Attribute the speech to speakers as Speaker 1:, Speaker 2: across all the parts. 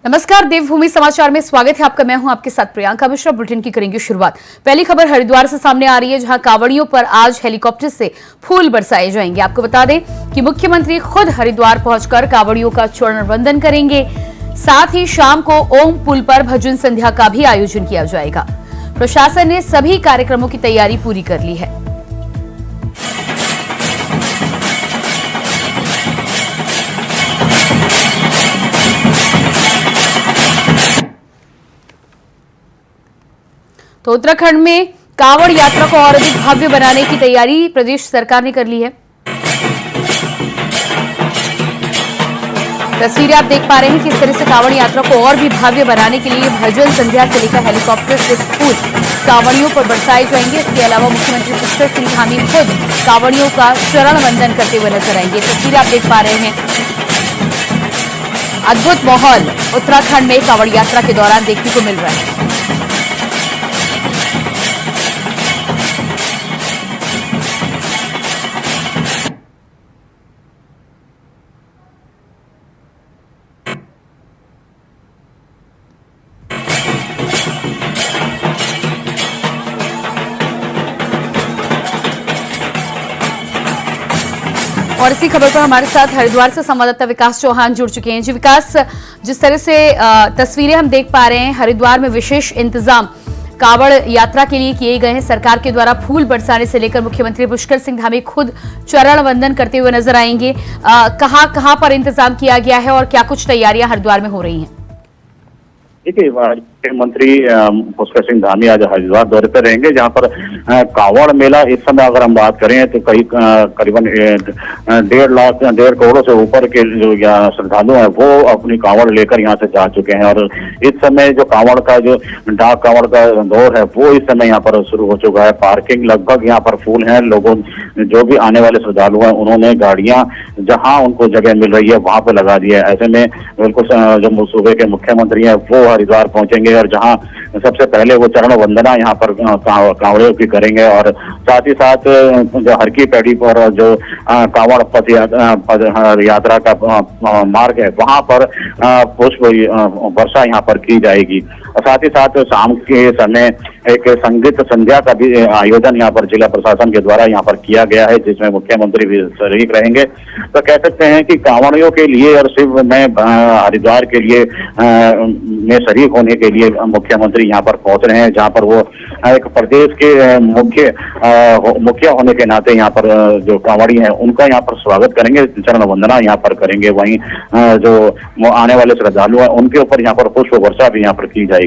Speaker 1: नमस्कार, देवभूमि समाचार में स्वागत है आपका। मैं हूं आपके साथ प्रियंका मिश्रा। बुलेटिन की करेंगे शुरुआत। पहली खबर हरिद्वार से सामने आ रही है, जहां कांवड़ियों पर आज हेलीकॉप्टर से फूल बरसाए जाएंगे। आपको बता दें कि मुख्यमंत्री खुद हरिद्वार पहुंचकर कांवड़ियों का चरण वंदन करेंगे। साथ ही शाम को ओम पुल पर भजन संध्या का भी आयोजन किया जाएगा। प्रशासन ने सभी कार्यक्रमों की तैयारी पूरी कर ली है। तो उत्तराखंड में कांवड़ यात्रा को और अधिक भव्य बनाने की तैयारी प्रदेश सरकार ने कर ली है। तस्वीरें आप देख पा रहे हैं कि इस तरह से कांवड़ यात्रा को और भी भव्य बनाने के लिए भजन संध्या से लेकर हेलीकॉप्टर से फूल कांवड़ियों पर बरसाए जाएंगे। इसके अलावा मुख्यमंत्री पुष्कर सिंह धामी खुद कांवड़ियों का चरण वंदन करते हुए नजर आएंगे। तस्वीरें आप देख पा रहे हैं। अद्भुत माहौल उत्तराखंड में कांवड़ यात्रा के दौरान देखने को मिल रहा है। और इसी खबर पर हमारे साथ हरिद्वार से संवाददाता विकास चौहान जुड़ चुके हैं। जी विकास, जिस तरह से तस्वीरें हम देख पा रहे हैं, हरिद्वार में विशेष इंतजाम कांवड़ यात्रा के लिए किए गए हैं। सरकार के द्वारा फूल बरसाने से लेकर मुख्यमंत्री पुष्कर सिंह धामी खुद चरण वंदन करते हुए नजर आएंगे। कहां पर इंतजाम किया गया है और क्या कुछ तैयारियां हरिद्वार में हो रही हैं?
Speaker 2: देखिए, मुख्यमंत्री पुष्कर सिंह धामी आज हरिद्वार दौरे पर रहेंगे, जहां पर कांवड़ मेला इस समय अगर हम बात करें तो करीबन 1.5 करोड़ से ऊपर के जो श्रद्धालु हैं वो अपनी कांवड़ लेकर यहाँ से जा चुके हैं। और इस समय जो कांवड़ का जो डाक कांवड़ का दौर है वो इस समय यहाँ पर शुरू हो चुका है। पार्किंग लगभग यहाँ पर फुल है। लोगों जो भी आने वाले श्रद्धालु हैं उन्होंने गाड़ियां जहां उनको जगह मिल रही है वहां पर लगा दी है। ऐसे में बिल्कुल जो सूबे के मुख्यमंत्री हैं वो हरिद्वार पहुंचेंगे और जहां सबसे पहले वो चरण वंदना यहाँ पर कांवड़ियों की करेंगे। और साथ ही साथ जो हर की पैड़ी पर जो कांवड़ पथ यात्रा का मार्ग है वहां पर पुष्प वर्षा यहाँ पर की जाएगी। और साथ ही साथ शाम के समय एक संगीत संध्या का भी आयोजन यहाँ पर जिला प्रशासन के द्वारा यहाँ पर किया गया है, जिसमें मुख्यमंत्री भी शरीक रहेंगे। तो कह सकते हैं कि कांवड़ियों के लिए और सिर्फ में हरिद्वार के लिए में शरीक होने के लिए मुख्यमंत्री यहाँ पर पहुंच रहे हैं, जहाँ पर वो एक प्रदेश के मुखिया होने के नाते यहाँ पर जो कांवड़ी हैं उनका यहाँ पर स्वागत करेंगे, चरण वंदना यहाँ पर करेंगे। वहीं जो आने वाले श्रद्धालु हैं उनके ऊपर यहाँ पर पुष्प वर्षा भी यहाँ पर की जाएगी।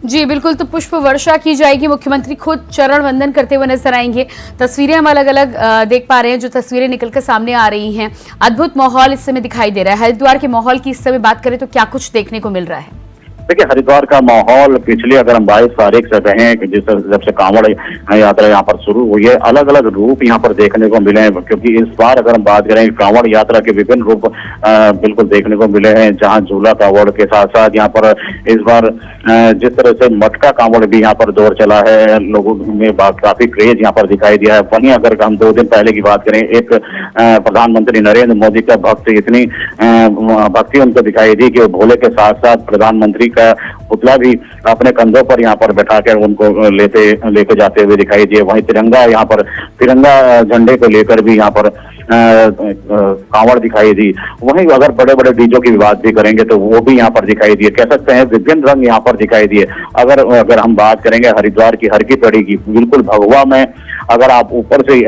Speaker 1: जी बिल्कुल, तो पुष्प वर्षा की जाएगी। मुख्यमंत्री खुद चरण वंदन करते हुए नजर आएंगे। तस्वीरें हम अलग अलग देख पा रहे हैं। जो तस्वीरें निकलकर सामने आ रही हैं, अद्भुत माहौल इस समय दिखाई दे रहा है। हरिद्वार के माहौल की इस समय बात करें तो क्या कुछ देखने को मिल रहा है?
Speaker 2: देखिए, हरिद्वार का माहौल पिछले अगर हम 22 तारीख से कहें जब से कांवड़ यात्रा यहाँ पर शुरू हुई है, अलग अलग रूप यहाँ पर देखने को मिले हैं। क्योंकि इस बार अगर हम बात करें कांवड़ यात्रा के विभिन्न रूप बिल्कुल देखने को मिले हैं, जहाँ झूला कांवड़ के साथ साथ यहाँ पर इस बार जिस तरह से मटका कांवड़ भी यहाँ पर दौर चला है, लोगों में काफी क्रेज यहाँ पर दिखाई दिया है। वहीं अगर हम 2 दिन पहले की बात करें, एक प्रधानमंत्री नरेंद्र मोदी का इतनी भक्ति उनको दिखाई दी कि वो भोले के साथ साथ प्रधानमंत्री का पुतला भी अपने कंधों पर यहाँ पर बैठाकर उनको लेके जाते हुए दिखाई दिए। वहीं तिरंगा झंडे को लेकर भी यहाँ पर कांवड़ दिखाई दी। वहीं अगर बड़े बड़े डीजो की बात भी करेंगे तो वो भी यहाँ पर दिखाई दिए। कह सकते हैं विभिन्न रंग यहाँ पर दिखाई दिए। अगर हम बात करेंगे हरिद्वार की हर की पैड़ी की, बिल्कुल भगवा में अगर आप ऊपर से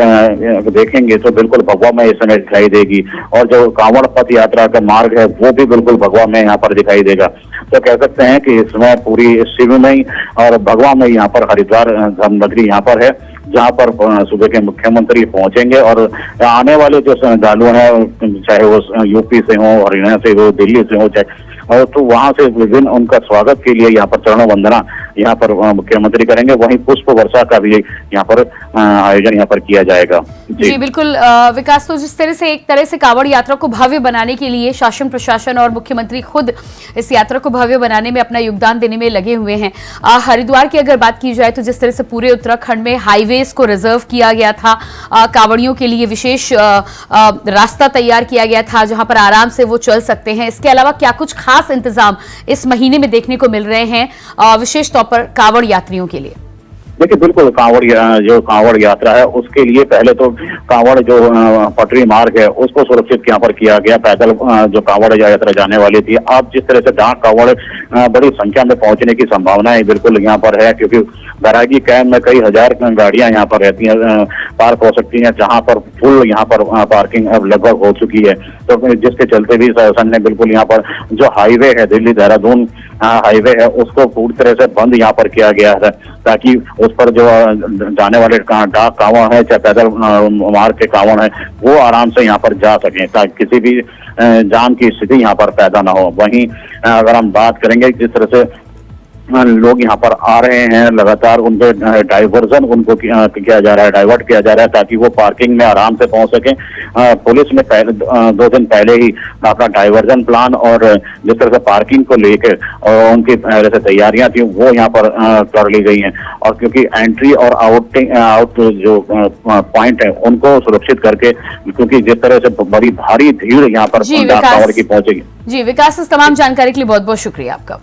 Speaker 2: देखेंगे तो बिल्कुल भगवा में इस समय दिखाई देगी। और जो कांवड़ पथ यात्रा का मार्ग है वो भी बिल्कुल भगवा में यहाँ पर दिखाई देगा। तो कह सकते हैं कि इसमें पूरी शिवमयी और भगवा में यहाँ पर हरिद्वार धर्मनगरी यहाँ पर है, जहाँ पर सूबे के मुख्यमंत्री पहुंचेंगे। और आने वाले जो श्रद्धालु हैं, चाहे वो यूपी से हो, हरियाणा से हो, दिल्ली से हो, चाहे तो वहां से विभिन्न उनका स्वागत के लिए यहाँ पर चरण वंदना यहाँ पर मुख्यमंत्री करेंगे। वहीं पुष्प वर्षा का भी यहाँ पर आयोजन यहाँ पर किया जाएगा।
Speaker 1: जी बिल्कुल विकास, तो जिस तरह से एक तरह से कांवड़ यात्रा को भव्य बनाने के लिए शासन प्रशासन और मुख्यमंत्री खुद इस यात्रा को भव्य बनाने में अपना योगदान देने में लगे हुए हैं। हरिद्वार की अगर बात की जाए तो जिस तरह से पूरे उत्तराखंड में हाईवेज को रिजर्व किया गया था, कांवड़ियों के लिए विशेष रास्ता तैयार किया गया था जहां पर आराम से वो चल सकते हैं। इसके अलावा क्या कुछ खास इंतजाम इस महीने में देखने को मिल रहे हैं विशेष तौर पर कांवड़ यात्रियों के लिए?
Speaker 2: देखिए बिल्कुल, जो कांवड़ यात्रा है उसके लिए पहले तो कांवड़ जो पटरी मार्ग है उसको सुरक्षित यहाँ पर किया गया। पैदल जो कांवड़ यात्रा जाने वाली थी, अब जिस तरह से जहाँ कांवड़ बड़ी संख्या में पहुंचने की संभावना बिल्कुल यहाँ पर है, क्योंकि बैरागी कैंप में कई हजार गाड़ियां यहाँ पर रहती हैं, पार्क हो सकती हैं, जहाँ पर फुल यहाँ पर पार्किंग अब लगभग हो चुकी है। तो जिसके चलते भी शासन ने बिल्कुल यहाँ पर जो हाईवे है, दिल्ली देहरादून हाईवे है, उसको पूरी तरह से बंद यहाँ पर किया गया है, ताकि उस पर जो जाने वाले डाक कांवड़ है चाहे पैदल मार्ग के कांवड़ है वो आराम से यहाँ पर जा सकें, ताकि किसी भी जाम की स्थिति यहाँ पर पैदा ना हो। वहीं अगर हम बात करेंगे जिस तरह से लोग यहाँ पर आ रहे हैं, लगातार उन पे डाइवर्जन उनको किया जा रहा है, डाइवर्ट किया जा रहा है, ताकि वो पार्किंग में आराम से पहुंच सकें। पुलिस ने पहले 2 दिन पहले ही अपना डाइवर्जन प्लान और जिस तरह से पार्किंग को लेकर और उनकी जैसे तैयारियां थी वो यहाँ पर कर ली गई हैं। और क्योंकि एंट्री और आउट जो पॉइंट है उनको सुरक्षित करके, क्योंकि जिस तरह से बड़ी भारी भीड़ यहाँ पर कांवड़ की पहुंचेगी।
Speaker 1: जी विकास, इस तमाम जानकारी के लिए बहुत बहुत शुक्रिया आपका।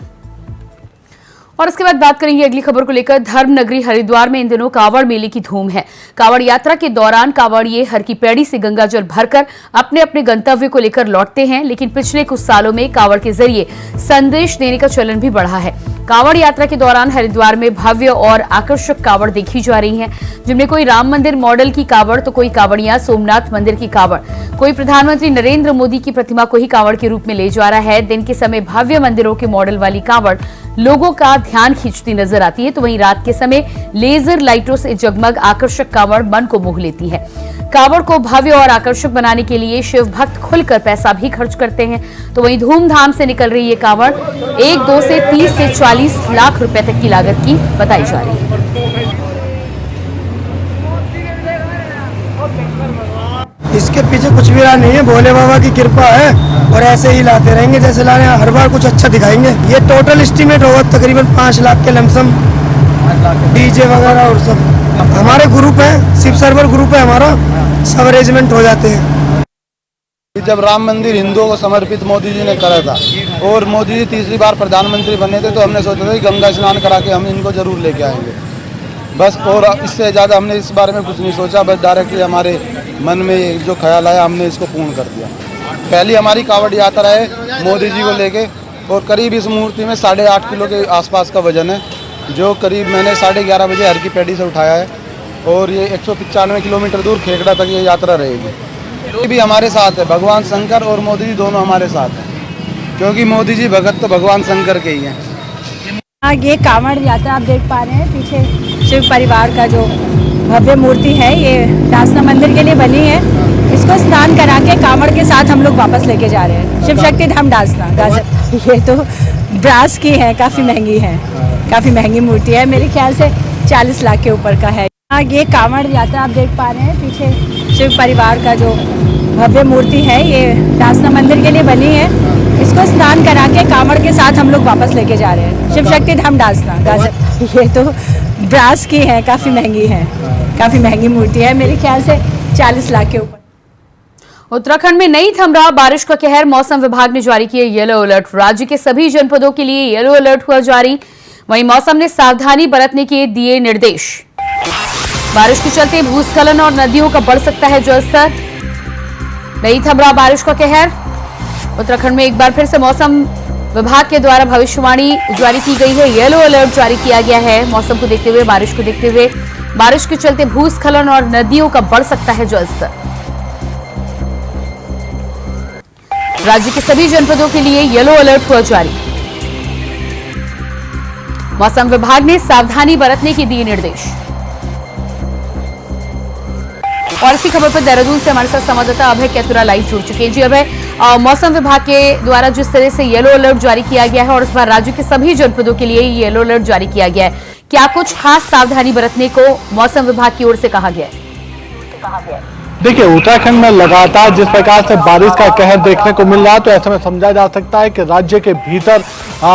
Speaker 1: और इसके बाद बात करेंगे अगली खबर को लेकर। धर्म नगरी हरिद्वार में इन दिनों कांवड़ मेले की धूम है। कांवड़ यात्रा के दौरान कांवड़िए हर की पैड़ी से गंगाजल भरकर अपने अपने गंतव्य को लेकर लौटते हैं, लेकिन पिछले कुछ सालों में कांवड़ के जरिए संदेश देने का चलन भी बढ़ा है। कांवड़ यात्रा के दौरान हरिद्वार में भव्य और आकर्षक कांवड़ देखी जा रही हैं, जिनमें कोई राम मंदिर मॉडल की कांवड़ तो कोई कांवड़ियां सोमनाथ मंदिर की कांवड़, कोई प्रधानमंत्री नरेंद्र मोदी की प्रतिमा को ही कांवड़ के रूप में ले जा रहा है। दिन के समय भव्य मंदिरों के मॉडल वाली कांवड़ लोगों का ध्यान खींचती नजर आती है, तो वहीं रात के समय लेजर लाइटों से जगमग आकर्षक कांवड़ मन को मोह लेती है। कांवड़ को भव्य और आकर्षक बनाने के लिए शिव भक्त खुलकर पैसा भी खर्च करते हैं, तो वहीं धूमधाम से निकल रही ये कांवड़ 1-2 से 30 से 40 लाख रुपए तक की लागत की बताई जा रही है।
Speaker 3: इसके पीछे कुछ भी रहा नहीं है, भोले बाबा की कृपा है और ऐसे ही लाते रहेंगे जैसे ला रहे हैं, हर बार कुछ अच्छा दिखाएंगे। ये टोटल एस्टीमेट होगा तकरीबन 5 लाख के लमसम, डीजे वगैरह और सब। हमारे ग्रुप है, शिव सर्वर ग्रुप है हमारा, सब अरेंजमेंट हो जाते हैं।
Speaker 4: जब राम मंदिर हिंदुओं को समर्पित मोदी जी ने करा था और मोदी जी तीसरी बार प्रधानमंत्री बने थे, तो हमने सोचा था कि गंगा स्नान करा के हम इनको जरूर लेके आएंगे बस। और इससे ज़्यादा हमने इस बारे में कुछ नहीं सोचा, बस डायरेक्टली हमारे मन में जो ख्याल आया हमने इसको पूर्ण कर दिया। पहली हमारी कांवड़ यात्रा है मोदी जी को लेके, और करीब इस मूर्ति में 8.5 किलो के आसपास का वजन है, जो करीब मैंने 11:30 बजे हर की पैड़ी से उठाया है, और ये 195 किलोमीटर दूर खेकड़ा तक ये यात्रा रहेगी। ये भी हमारे साथ है, भगवान शंकर और मोदी जी दोनों हमारे साथ हैं, क्योंकि मोदी जी भगत तो भगवान शंकर के ही हैं।
Speaker 5: ये कांवड़ यात्रा आप देख पा रहे हैं, पीछे शिव परिवार का जो भव्य मूर्ति है ये डासना मंदिर के लिए बनी है। इसको स्नान करा के कांवड़ के साथ हम लोग वापस लेके जा रहे हैं शिव शक्ति धाम डासना। ये तो ब्रास की है, काफ़ी महंगी है, काफ़ी महंगी मूर्ति है, मेरे ख्याल से 40 लाख के ऊपर का है। ये कांवड़ यात्रा आप देख पा रहे हैं, पीछे शिव परिवार का जो भव्य मूर्ति है ये डासना मंदिर के लिए बनी है। इसको स्नान करा के कांवड़ के साथ हम लोग वापस लेके जा रहे हैं शिव शक्ति धाम डासना। ये तो ब्रास की है, काफ़ी महंगी है, काफ़ी महंगी मूर्ति है, मेरे ख्याल से 40 लाख के ऊपर।
Speaker 1: उत्तराखंड में नहीं थम रहा बारिश का कहर, मौसम विभाग ने जारी किया येलो अलर्ट। राज्य के सभी जनपदों के लिए येलो अलर्ट हुआ जारी। वहीं मौसम ने सावधानी बरतने के दिए निर्देश। बारिश के चलते भूस्खलन और नदियों का बढ़ सकता है जलस्तर। नहीं थम रहा बारिश का कहर। उत्तराखंड में एक बार फिर से मौसम विभाग के द्वारा भविष्यवाणी जारी की गई है, येलो अलर्ट जारी किया गया है। मौसम को देखते हुए, बारिश को देखते हुए, बारिश के चलते भूस्खलन और नदियों का बढ़ सकता है जलस्तर। राज्य के सभी जनपदों के लिए येलो अलर्ट हुआ जारी। मौसम विभाग ने सावधानी बरतने के दिए निर्देश। और इसी खबर पर देहरादून से हमारे साथ संवाददाता अभय कैतुरा लाइव जुड़ चुके हैं। जी अभय, मौसम विभाग के द्वारा जिस तरह से येलो अलर्ट जारी किया गया है और इस बार राज्य के सभी जनपदों के लिए येलो अलर्ट जारी किया गया है, क्या कुछ खास सावधानी बरतने को मौसम विभाग की ओर से कहा गया है?
Speaker 6: देखिए, उत्तराखंड में लगातार जिस प्रकार से बारिश का कहर देखने को मिल रहा है, तो ऐसे में समझा जा सकता है कि राज्य के भीतर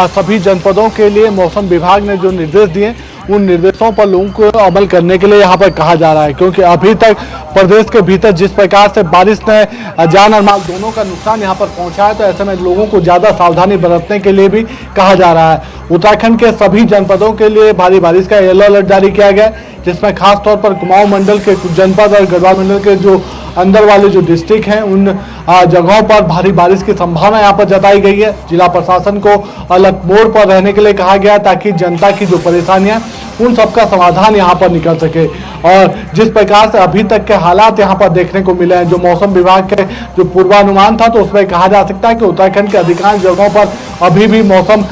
Speaker 6: सभी जनपदों के लिए मौसम विभाग ने जो निर्देश दिए, उन निर्देशों पर लोगों को अमल करने के लिए यहाँ पर कहा जा रहा है। क्योंकि अभी तक प्रदेश के भीतर जिस प्रकार से बारिश ने जान और माल दोनों का नुकसान यहाँ पर पहुँचा है, तो ऐसे में लोगों को ज़्यादा सावधानी बरतने के लिए भी कहा जा रहा है। उत्तराखंड के सभी जनपदों के लिए भारी बारिश का येलो अलर्ट जारी किया गया है, जिसमें खास तौर पर कुमाऊं मंडल के कुछ जनपद और गढ़वाल मंडल के जो अंदर वाले जो डिस्ट्रिक्ट हैं, उन जगहों पर भारी बारिश की संभावना यहाँ पर जताई गई है। जिला प्रशासन को अलग मोड पर रहने के लिए कहा गया, ताकि जनता की जो परेशानियां, उन सबका समाधान यहाँ पर निकल सके। और जिस प्रकार से अभी तक के हालात यहाँ पर देखने को मिले हैं, जो मौसम विभाग के जो पूर्वानुमान था, तो उसमें कहा जा सकता है कि उत्तराखंड के अधिकांश जगहों पर अभी भी मौसम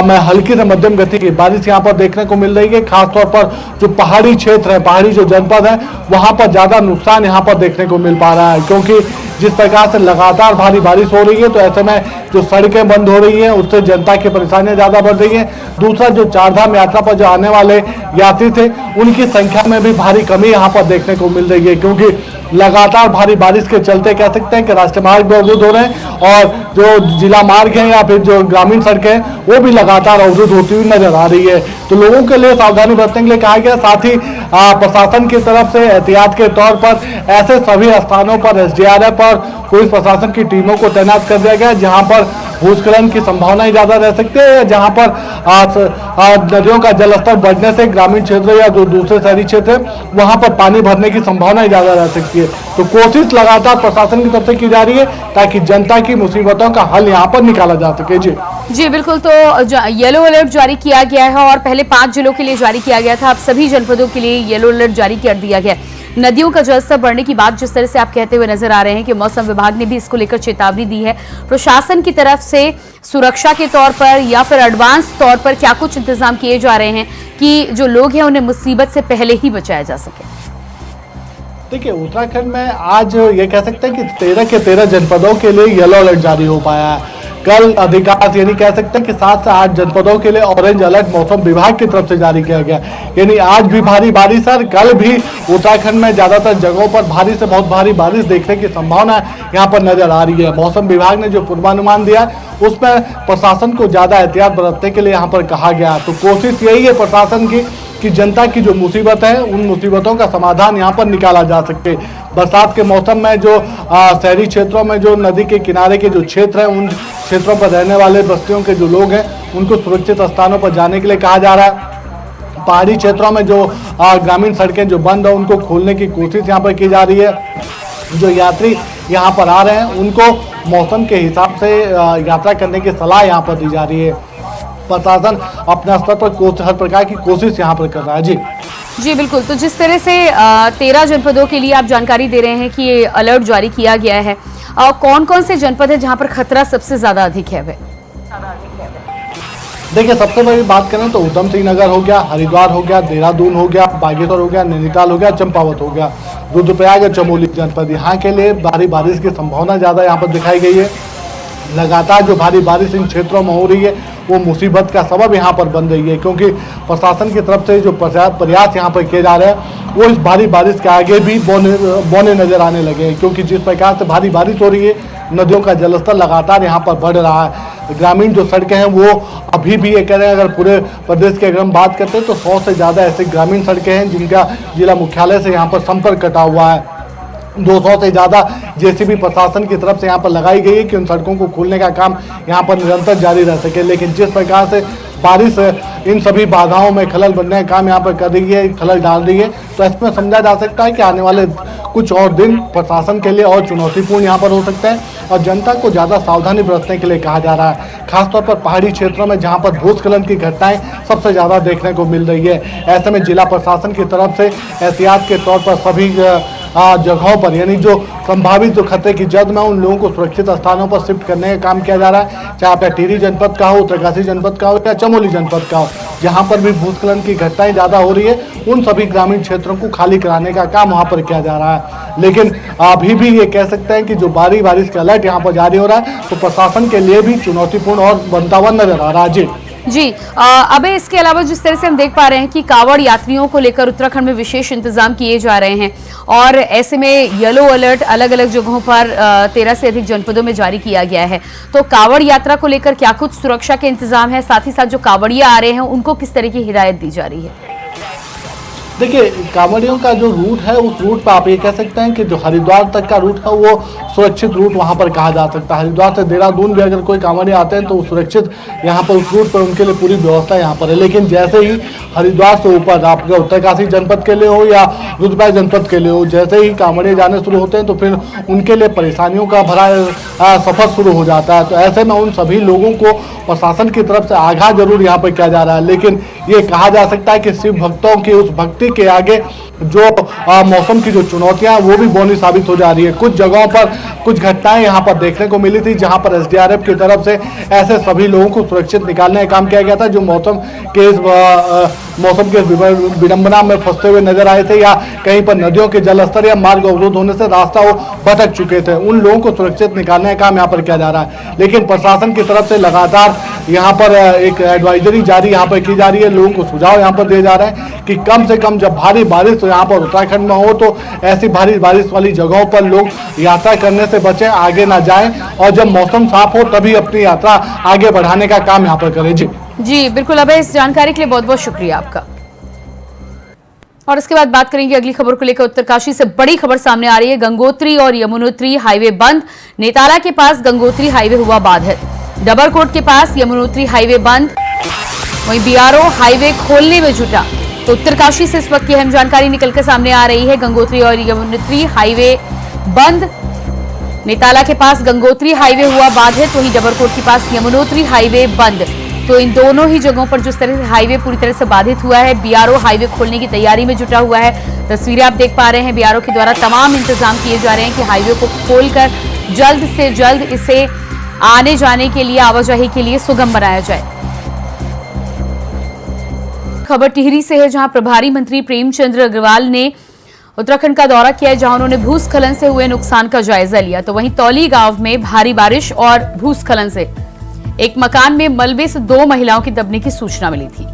Speaker 6: में हल्की से मध्यम गति की बारिश यहाँ पर देखने को मिल रही है। खासतौर पर जो पहाड़ी क्षेत्र है, पहाड़ी जो जनपद है, वहाँ पर ज़्यादा नुकसान यहाँ पर देखने को मिल पा रहा है। क्योंकि जिस प्रकार से लगातार भारी बारिश हो रही है, तो ऐसे में जो सड़कें बंद हो रही हैं, उससे जनता की परेशानियां ज़्यादा बढ़ रही हैं। दूसरा, जो चारधाम यात्रा पर जो आने वाले यात्री थे, उनकी संख्या में भी भारी कमी यहाँ पर देखने को मिल रही है। क्योंकि लगातार भारी बारिश के चलते कह सकते हैं कि राष्ट्रीय मार्ग भी अवरुद्ध हो रहे हैं, और जो जिला मार्ग हैं या फिर जो ग्रामीण सड़कें हैं, वो भी लगातार अवरुद्ध होती हुई नजर आ रही है। तो लोगों के लिए सावधानी बरतने के लिए कहा गया। साथ ही प्रशासन की तरफ से एहतियात के तौर पर ऐसे सभी स्थानों पर SDRF और पुलिस प्रशासन की टीमों को तैनात कर दिया गया, जहां पर भूस्खलन की संभावनाएं ज्यादा रह सकती है, या जहां पर नदियों का जलस्तर बढ़ने से ग्रामीण क्षेत्र या जो दूसरे शहरी क्षेत्र है, वहां पर पानी भरने की संभावनाएं ज्यादा रह सकती है। तो कोशिश लगातार प्रशासन की तरफ से की जा रही है, ताकि जनता की मुसीबतों का हल यहाँ पर निकाला जा सके।
Speaker 1: जी बिल्कुल। तो येलो अलर्ट जारी किया गया है, और पहले 5 जिलों के लिए जारी किया गया था, अब सभी जनपदों के लिए येलो अलर्ट जारी कर दिया गया। नदियों का जलस्तर बढ़ने की बात जिस तरह से आप कहते हुए नजर आ रहे हैं कि मौसम विभाग ने भी इसको लेकर चेतावनी दी है, प्रशासन की तरफ से सुरक्षा के तौर पर या फिर एडवांस तौर पर क्या कुछ इंतजाम किए जा रहे हैं कि जो लोग हैं उन्हें मुसीबत से पहले ही बचाया जा सके?
Speaker 6: देखिए, उत्तराखंड में आज ये कह सकते हैं कि 13 के 13 जनपदों के लिए येलो अलर्ट जारी हो पाया है। कल अधिकांश यानी कह सकते हैं कि 7 से 8 जनपदों के लिए ऑरेंज अलर्ट मौसम विभाग की तरफ से जारी किया गया। यानी आज भी भारी बारिश और कल भी उत्तराखंड में ज्यादातर जगहों पर भारी से बहुत भारी बारिश देखने की संभावना यहाँ पर नजर आ रही है। मौसम विभाग ने जो पूर्वानुमान दिया, उसमें प्रशासन को ज्यादा एहतियात बरतने के लिए यहाँ पर कहा गया। तो कोशिश यही है प्रशासन की कि जनता की जो मुसीबत है, उन मुसीबतों का समाधान यहाँ पर निकाला जा सके। बरसात के मौसम में जो शहरी क्षेत्रों में जो नदी के किनारे के जो क्षेत्र हैं, उन क्षेत्रों पर रहने वाले बस्तियों के जो लोग हैं, उनको सुरक्षित स्थानों पर जाने के लिए कहा जा रहा है। पहाड़ी क्षेत्रों में जो ग्रामीण सड़कें जो बंद है, उनको खोलने की कोशिश यहाँ पर की जा रही है। जो यात्री यहाँ पर आ रहे हैं, उनको मौसम के हिसाब से यात्रा करने की सलाह यहाँ पर दी जा रही है। प्रशासन अपने स्तर पर हर प्रकार की कोशिश यहाँ पर कर रहा है।
Speaker 1: जी बिल्कुल। तो जिस तरह से 13 जनपदों के लिए आप जानकारी दे रहे हैं कि ये अलर्ट जारी किया गया है, और कौन कौन से जनपद है जहां पर खतरा सबसे ज्यादा अधिक है?
Speaker 6: देखिए, सबसे बड़ी बात करें तो उधम सिंह नगर हो गया, हरिद्वार हो गया, देहरादून हो गया, बागेश्वर हो गया, नैनीताल हो गया, चंपावत हो गया, रुद्रप्रयाग और चमोली जनपद, यहाँ के लिए भारी बारिश की संभावना ज्यादा यहाँ पर दिखाई गई है। लगातार जो भारी बारिश इन क्षेत्रों में हो रही है, वो मुसीबत का सबब यहाँ पर बन रही है। क्योंकि प्रशासन की तरफ से जो प्रयास यहाँ पर किए जा रहे हैं, वो इस भारी बारिश के आगे भी बौने नजर आने लगे हैं। क्योंकि जिस प्रकार से भारी बारिश हो रही है, नदियों का जलस्तर लगातार यहाँ पर बढ़ रहा है। ग्रामीण जो सड़कें हैं, वो अभी भी ये कह रहे हैं, अगर पूरे प्रदेश की अगर हम बात करते हैं तो 100 से ज़्यादा ऐसी ग्रामीण सड़कें हैं जिनका जिला मुख्यालय से यहाँ पर संपर्क कटा हुआ है। 200 से ज़्यादा JCB प्रशासन की तरफ से यहाँ पर लगाई गई है कि उन सड़कों को खोलने का काम यहाँ पर निरंतर जारी रह सके। लेकिन जिस प्रकार से बारिश इन सभी बाधाओं में खलल बनने का काम यहाँ पर कर रही है, खलल डाल रही है, तो इसमें समझा जा सकता है कि आने वाले कुछ और दिन प्रशासन के लिए और चुनौतीपूर्ण यहाँ पर हो सकते हैं, और जनता को ज़्यादा सावधानी बरतने के लिए कहा जा रहा है। खासतौर पर पहाड़ी क्षेत्रों में जहाँ पर भूस्खलन की घटनाएं सबसे ज़्यादा देखने को मिल रही है। ऐसे में जिला प्रशासन की तरफ से एहतियात के तौर पर सभी जगहों पर, यानी जो संभावित जो खतरे की जद में, उन लोगों को सुरक्षित स्थानों पर शिफ्ट करने का काम किया जा रहा है। चाहे आप टिहरी जनपद का हो, उत्तरकाशी जनपद का हो या चमोली जनपद का हो, जहां पर भी भूस्खलन की घटनाएं ज़्यादा हो रही है, उन सभी ग्रामीण क्षेत्रों को खाली कराने का काम वहां पर किया जा रहा है। लेकिन अभी भी ये कह सकते हैं कि जो बारिश का अलर्ट यहाँ पर जारी हो रहा है, तो प्रशासन के लिए भी चुनौतीपूर्ण और बनता हुआ नजर आ रहा है। जी
Speaker 1: जी अब इसके अलावा जिस तरह से हम देख पा रहे हैं कि कावड़ यात्रियों को लेकर उत्तराखंड में विशेष इंतजाम किए जा रहे हैं और ऐसे में येलो अलर्ट अलग अलग जगहों पर 13 से अधिक जनपदों में जारी किया गया है। तो कावड़ यात्रा को लेकर क्या कुछ सुरक्षा के इंतजाम है, साथ ही साथ जो कावड़िया आ रहे हैं उनको किस तरह की हिदायत दी जा रही है?
Speaker 6: देखिए, कांवड़ियों का जो रूट है उस रूट पर आप ये कह सकते हैं कि जो हरिद्वार तक का रूट है वो सुरक्षित रूट वहाँ पर कहा जा सकता है। हरिद्वार से देहरादून भी अगर कोई कांवड़िए आते हैं तो सुरक्षित यहाँ पर उस रूट पर उनके लिए पूरी व्यवस्था यहाँ पर है। लेकिन जैसे ही हरिद्वार से ऊपर आपके उत्तरकाशी जनपद के लिए हो या रुद्रप्रयाग जनपद के लिए हो, जैसे ही कांवड़िए जाने शुरू होते हैं तो फिर उनके लिए परेशानियों का भरा सफर शुरू हो जाता है। तो ऐसे में उन सभी लोगों को प्रशासन की तरफ से आगाह जरूर यहाँ पर किया जा रहा है। लेकिन ये कहा जा सकता है कि शिव भक्तों की उस भक्ति के आगे जो मौसम की जो चुनौतियां हैं वो भी बौनी साबित हो जा रही है। कुछ जगहों पर कुछ घटनाएं यहाँ पर देखने को मिली थी जहां पर एसडीआरएफ की तरफ से ऐसे सभी लोगों को सुरक्षित निकालने का काम किया गया था जो मौसम के विडंबना में फंसते हुए नजर आए थे या कहीं पर नदियों के जलस्तर या मार्ग अवरुद्ध होने से रास्ता वो भटक चुके थे। उन लोगों को सुरक्षित निकालने का काम यहाँ पर किया जा रहा है। लेकिन प्रशासन की तरफ से लगातार यहाँ पर एक एडवाइजरी जारी यहाँ पर की जा रही है। लोगों को सुझाव यहाँ पर दिए जा रहे हैं कि कम से कम जब भारी बारिश यहाँ पर उत्तराखंड में हो तो ऐसी भारी बारिश वाली जगहों पर लोग यात्रा करने से बचें, आगे ना जाएं और जब मौसम साफ हो तभी अपनी यात्रा आगे बढ़ाने का काम यहाँ पर करें। जी
Speaker 1: बिल्कुल अभय, इस जानकारी के लिए बहुत बहुत शुक्रिया आपका। और इसके बाद बात करेंगे अगली खबर को लेकर। उत्तरकाशी से बड़ी खबर सामने आ रही है। गंगोत्री और यमुनोत्री हाईवे बंद। नेताला के पास गंगोत्री हाईवे हुआ बाधित। डबरकोट के पास यमुनोत्री हाईवे बंद। वहीं बीआरओ हाईवे खोलने में जुटा। तो उत्तरकाशी से इस वक्त की अहम जानकारी निकलकर सामने आ रही है। गंगोत्री और यमुनोत्री हाईवे बंद। नेताला के पास गंगोत्री हाईवे हुआ बाधित, वहीं डबरकोट के पास यमुनोत्री हाईवे बंद। तो इन दोनों ही जगहों पर जिस तरह से हाईवे पूरी तरह से बाधित हुआ है, बीआरओ हाईवे खोलने की तैयारी में जुटा हुआ है। तस्वीरें आप देख पा रहे हैं। बीआरओ के द्वारा तमाम इंतजाम किए जा रहे हैं कि हाईवे को खोलकर जल्द से जल्द इसे आने जाने के लिए, आवाजाही के लिए सुगम बनाया जाए। खबर टिहरी से है, जहां प्रभारी मंत्री प्रेमचंद अग्रवाल ने उत्तराखंड का दौरा किया है, जहां उन्होंने भूस्खलन से हुए नुकसान का जायजा लिया। तो वहीं तौली गांव में भारी बारिश और भूस्खलन से एक मकान में मलबे से 2 महिलाओं की दबने की सूचना मिली थी,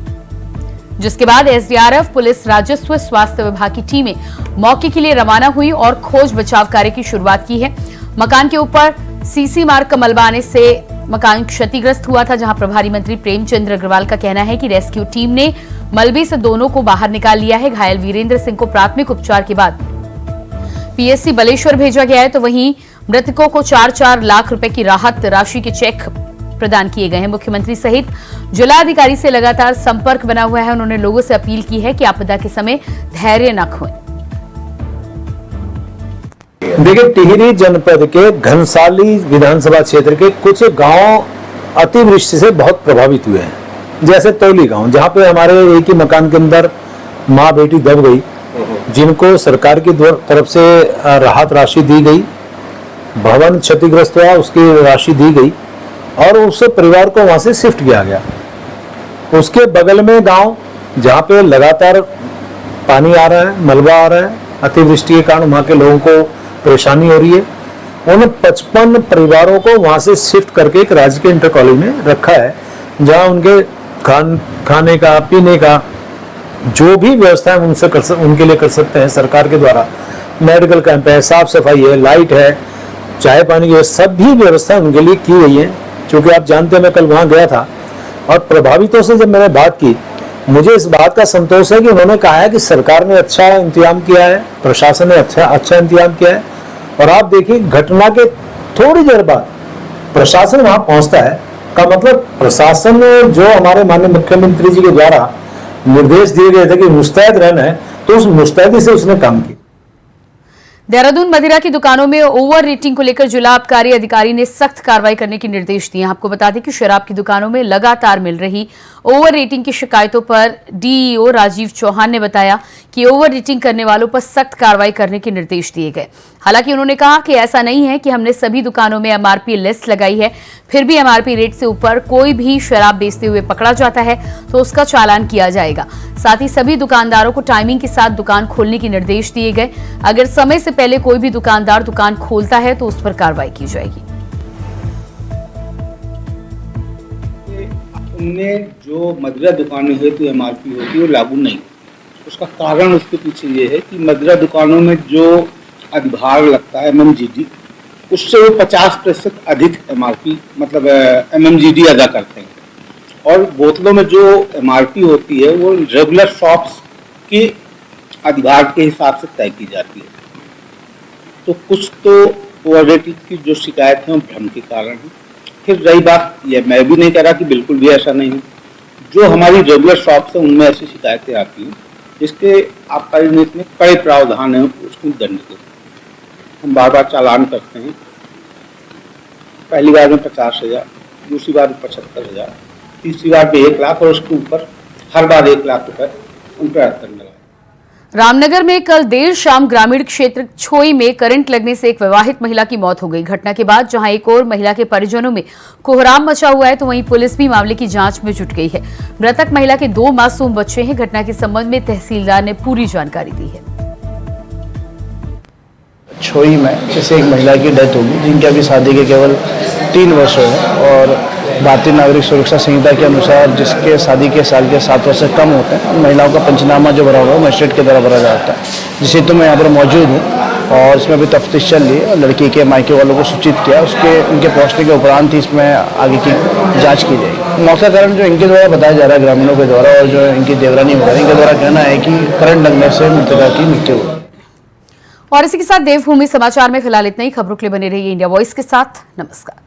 Speaker 1: जिसके बाद एसडीआरएफ, पुलिस, राजस्व, स्वास्थ्य विभाग की टीमें मौके के लिए रवाना हुई और खोज बचाव कार्य की शुरुआत की है। मकान के ऊपर सीसी मार्ग का मलबा आने से मकान क्षतिग्रस्त हुआ था, जहां प्रभारी मंत्री प्रेमचंद अग्रवाल का कहना है कि रेस्क्यू टीम ने मलबे से दोनों को बाहर निकाल लिया है। घायल वीरेंद्र सिंह को प्राथमिक उपचार के बाद पीएससी बलेश्वर भेजा गया है। तो वहीं मृतकों को 4-4 लाख रुपए की राहत राशि के चेक प्रदान किए गए हैं। मुख्यमंत्री सहित जिलाधिकारी से लगातार संपर्क बना हुआ है। उन्होंने लोगों से अपील की है कि आपदा के समय धैर्य न खोएं।
Speaker 7: देखिए, टिहरी जनपद के घनसाली विधानसभा क्षेत्र के कुछ गांव अतिवृष्टि से बहुत प्रभावित हुए हैं। जैसे तौली गांव, जहां पे हमारे एक ही मकान के अंदर माँ बेटी दब गई, जिनको सरकार की तरफ से राहत राशि दी गई, भवन क्षतिग्रस्त हुआ उसकी राशि दी गई और उस परिवार को वहां से शिफ्ट किया गया। उसके बगल में गांव जहां पे लगातार पानी आ रहा है, मलबा आ रहा है, अतिवृष्टि के कारण वहां के लोगों को परेशानी हो रही है। उन 55 परिवारों को वहां से शिफ्ट करके एक राजकीय इंटर कॉलेज में रखा है, जहां उनके खाने का, पीने का जो भी व्यवस्था है उनके लिए कर सकते हैं सरकार के द्वारा। मेडिकल कैंप है, साफ सफाई है, लाइट है, चाय पानी की सभी व्यवस्था उनके लिए की गई है। क्योंकि आप जानते हैं मैं कल वहां गया था और प्रभावितों से जब मैंने बात की, मुझे इस बात का संतोष है कि उन्होंने कहा है कि सरकार ने अच्छा इंतजाम किया है, प्रशासन ने अच्छा इंतजाम किया है। और आप देखिए, घटना के थोड़ी देर बाद प्रशासन वहां पहुंचता है का मतलब प्रशासन जो हमारे माननीय मुख्यमंत्री जी के द्वारा निर्देश दिए गए थे कि मुस्तैद रहना है, तो उस मुस्तैदी से उसने काम किया।
Speaker 1: देहरादून मदिरा की दुकानों में ओवर रेटिंग को लेकर जिला आबकारी अधिकारी ने सख्त कार्रवाई करने के निर्देश दिए। आपको बता दें कि शराब की दुकानों में लगातार मिल रही ओवर रेटिंग की शिकायतों पर डीईओ राजीव चौहान ने बताया कि ओवर रेटिंग करने वालों पर सख्त कार्रवाई करने के निर्देश दिए गए। हालांकि उन्होंने कहा कि ऐसा नहीं है कि हमने सभी दुकानों में एमआरपी लिस्ट लगाई है, फिर भी एमआरपी रेट से ऊपर कोई भी शराब बेचते हुए पकड़ा जाता है तो उसका चालान किया जाएगा। साथ ही सभी दुकानदारों को टाइमिंग के साथ दुकान खोलने के निर्देश दिए गए। अगर समय से पहले कोई भी दुकानदार दुकान खोलता है तो उस पर कार्रवाई की जाएगी।
Speaker 8: इनमें जो मदिरा दुकानें हेतु MRP होती है वो लागू नहीं। उसका कारण उसके पीछे ये है कि मदिरा दुकानों में जो अधिभार लगता है MMGD, उससे वो 50% अधिक MRP मतलब MMGD अदा करते हैं। और बोतलों में जो MRP होती है वो रेगुलर शॉप्स के अधिभार के हिसाब से तय की जाती है। तो कुछ तो ओवर रेटिंग की जो शिकायत है वो भ्रम के कारण है। फिर रही बात, ये मैं भी नहीं कह रहा कि बिल्कुल भी ऐसा नहीं है, जो हमारी रेगुलर शॉप्स हैं उनमें ऐसी शिकायतें आती हैं जिसके आबकारी नीति में कड़े प्रावधान है उसमें दंड के। हम बार बार चालान करते हैं, पहली बार में 50,000, दूसरी बार में 75,000, तीसरी बार में 1 लाख और उसके ऊपर हर बार 1 लाख रुपए उन पर दंड लगा।
Speaker 1: रामनगर में कल देर शाम ग्रामीण क्षेत्र छोई में करंट लगने से एक विवाहित महिला की मौत हो गई। घटना के बाद जहां एक और महिला के परिजनों में कोहराम मचा हुआ है, तो वहीं पुलिस भी मामले की जांच में जुट गई है। मृतक महिला के 2 मासूम बच्चे हैं। घटना के संबंध में तहसीलदार ने पूरी जानकारी दी है।
Speaker 9: छोई में जैसे एक महिला की डेथ होगी जिनके अभी शादी के केवल 3 वर्ष हुए हैं, और भारतीय नागरिक सुरक्षा संहिता के अनुसार जिसके शादी के साल के 7 वर्ष से कम होते हैं, उन महिलाओं का पंचनामा जो भरा हुआ है मजिस्ट्रेट के द्वारा भरा जाता है, जिसे तो मैं यहाँ पर मौजूद हूँ। और इसमें अभी तफ्तीश चल रही है। लड़की के मायके वालों को सूचित किया, उनके पहुँचने के उपरांत ही इसमें आगे की जाँच की जाएगी। मौका कारण जो इनके द्वारा बताया जा रहा है ग्रामीणों के द्वारा, और जो इनकी देवरानी वगैरह इनके द्वारा कहना है कि करंट लगने से मृतका की मृत्यु हुई।
Speaker 1: और इसी के साथ देवभूमि समाचार में फिलहाल इतना ही। खबरों के लिए बने रहिए इंडिया वॉइस के साथ। नमस्कार।